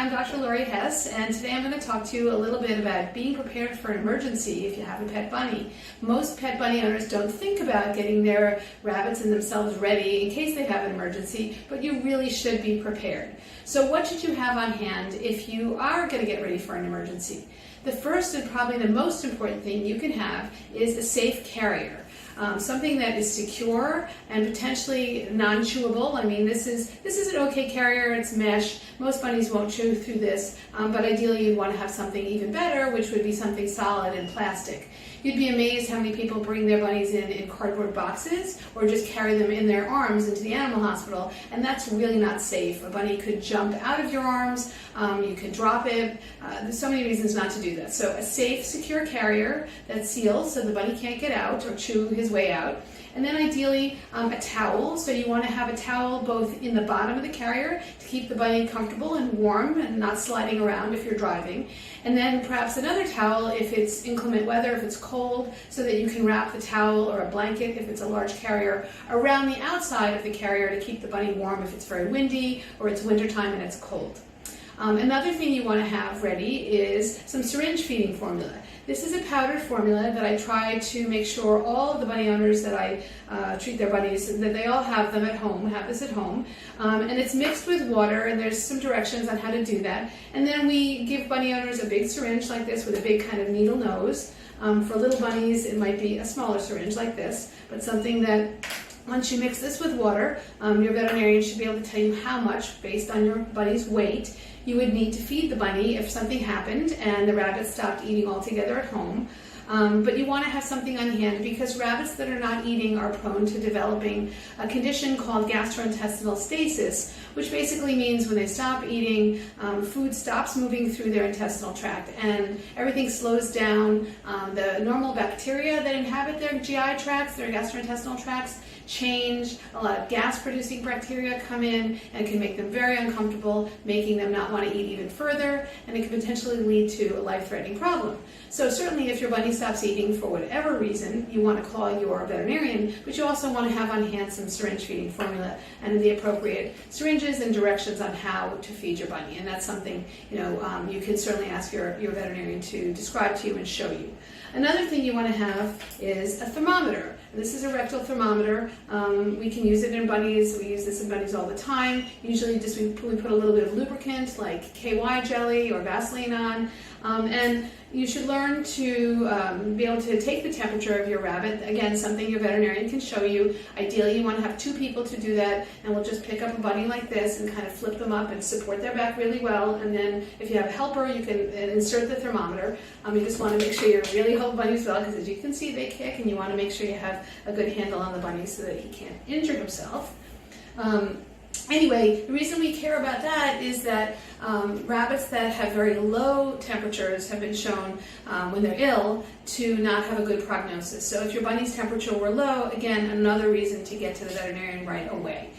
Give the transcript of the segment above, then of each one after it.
I'm Dr. Lori Hess, and today I'm going to talk to you a little bit about being prepared for an emergency if you have a pet bunny. Most pet bunny owners don't think about getting their rabbits and themselves ready in case they have an emergency, but you really should be prepared. So what should you have on hand if you are going to get ready for an emergency? The first and probably the most important thing you can have is a safe carrier. Something that is secure and potentially non-chewable. I mean, this is an okay carrier. It's mesh. Most bunnies won't chew through this, but ideally you'd want to have something even better, which would be something solid and plastic. You'd be amazed how many people bring their bunnies in cardboard boxes or just carry them in their arms into the animal hospital, and that's really not safe. A bunny could jump out of your arms, you could drop it. There's so many reasons not to do that. So a safe, secure carrier that seals so the bunny can't get out or chew his way out. And then ideally a towel. So you want to have a towel both in the bottom of the carrier to keep the bunny comfortable and warm and not sliding around if you're driving. And then perhaps another towel if it's inclement weather, if it's cold, so that you can wrap the towel or a blanket if it's a large carrier around the outside of the carrier to keep the bunny warm if it's very windy or it's wintertime and it's cold. Another thing you want to have ready is some syringe feeding formula. This is a powdered formula that I try to make sure all of the bunny owners that I treat their bunnies, that they all have them at home, have this at home. And it's mixed with water, and there's some directions on how to do that. And then we give bunny owners a big syringe like this with a big kind of needle nose. For little bunnies, it might be a smaller syringe like this, but something that once you mix this with water, your veterinarian should be able to tell you how much, based on your bunny's weight, you would need to feed the bunny if something happened and the rabbit stopped eating altogether at home. But you want to have something on hand because rabbits that are not eating are prone to developing a condition called gastrointestinal stasis, which basically means when they stop eating, food stops moving through their intestinal tract and everything slows down. The normal bacteria that inhabit their GI tracts, their gastrointestinal tracts, change. A lot of gas-producing bacteria come in and can make them very uncomfortable, making them not want to eat even further, and it can potentially lead to a life-threatening problem. So certainly if your bunny stops eating for whatever reason, you want to call your veterinarian, but you also want to have on hand some syringe feeding formula and the appropriate syringes and directions on how to feed your bunny. And that's something you can certainly ask your veterinarian to describe to you and show you. Another thing you want to have is a thermometer. This is a rectal thermometer. We can use it in bunnies. We use this in bunnies all the time. Usually just we put a little bit of lubricant like KY jelly or Vaseline on. And you should learn to be able to take the temperature of your rabbit. Again, something your veterinarian can show you. Ideally, you want to have two people to do that, and we'll just pick up a bunny like this and kind of flip them up and support their back really well. And then if you have a helper, you can insert the thermometer. You just want to make sure you're really holding bunnies well, because as you can see, they kick, and you want to make sure you have a good handle on the bunny so that he can't injure himself. Anyway, the reason we care about that is that rabbits that have very low temperatures have been shown when they're ill to not have a good prognosis. So if your bunny's temperature were low, again, another reason to get to the veterinarian right away,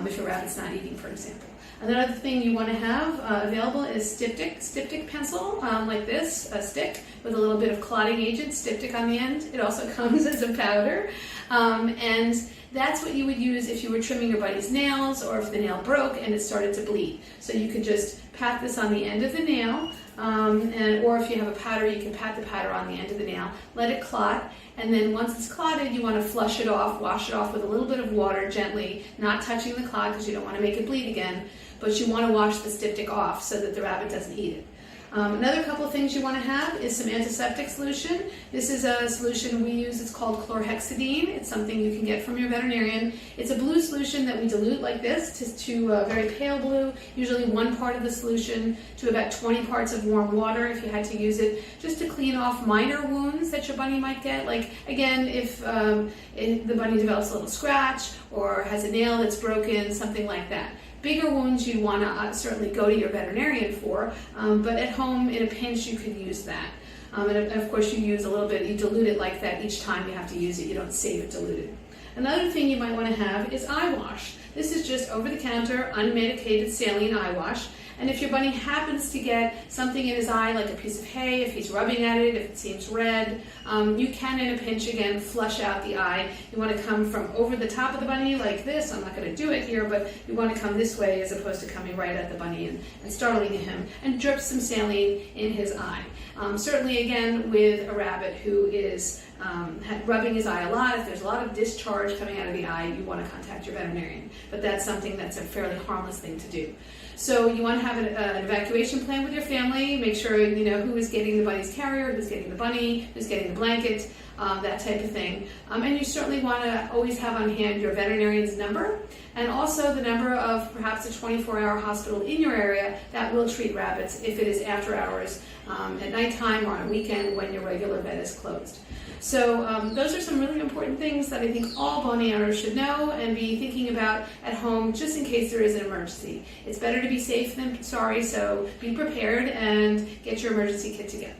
if your rabbit's not eating, for example. Another thing you want to have available is Styptic pencil, like this, a stick with a little bit of clotting agent, Styptic on the end. It also comes as a powder, and that's what you would use if you were trimming your bunny's nails or if the nail broke and it started to bleed. So you could just pat this on the end of the nail, or if you have a powder, you can pat the powder on the end of the nail, let it clot, and then once it's clotted, you want to flush it off, wash it off with a little bit of water gently, not touching the clot because you don't want to make it bleed again, but you want to wash the Styptic off so that the rabbit doesn't eat it. Another couple of things you want to have is some Antiseptic Solution. This is a solution we use. It's called chlorhexidine. It's something you can get from your veterinarian. It's a blue solution that we dilute like this to very pale blue, usually 1 part of the solution to about 20 parts of warm water if you had to use it, just to clean off minor wounds that your bunny might get. Like, again, if the bunny develops a little scratch or has a nail that's broken, something like that. Bigger wounds you want to certainly go to your veterinarian for, but at home in a pinch you could use that. And of course you use a little bit, you dilute it like that each time you have to use it, you don't save it diluted. Another thing you might want to have is eye wash. This is just over-the-counter, unmedicated saline eye wash, And if your bunny happens to get something in his eye, like a piece of hay, if he's rubbing at it, if it seems red, you can, in a pinch, again, flush out the eye. You want to come from over the top of the bunny like this. I'm not going to do it here, but you want to come this way as opposed to coming right at the bunny and startling him, and drip some saline in his eye. Certainly, again, with a rabbit who is rubbing his eye a lot, if there's a lot of discharge coming out of the eye, you want to contact your veterinarian. But that's something that's a fairly harmless thing to do. So you want to have an evacuation plan with your family. Make sure you know who is getting the bunny's carrier, who's getting the bunny, who's getting the blanket, that type of thing. And you certainly want to always have on hand your veterinarian's number, and also the number of perhaps a 24-hour hospital in your area that will treat rabbits if it is after hours, at nighttime, or on a weekend when your regular vet is closed. So those are some really important things that I think all bunny owners should know and be thinking about at home, just in case there is an emergency. It's better to be safe than sorry, so be prepared and get your emergency kit together.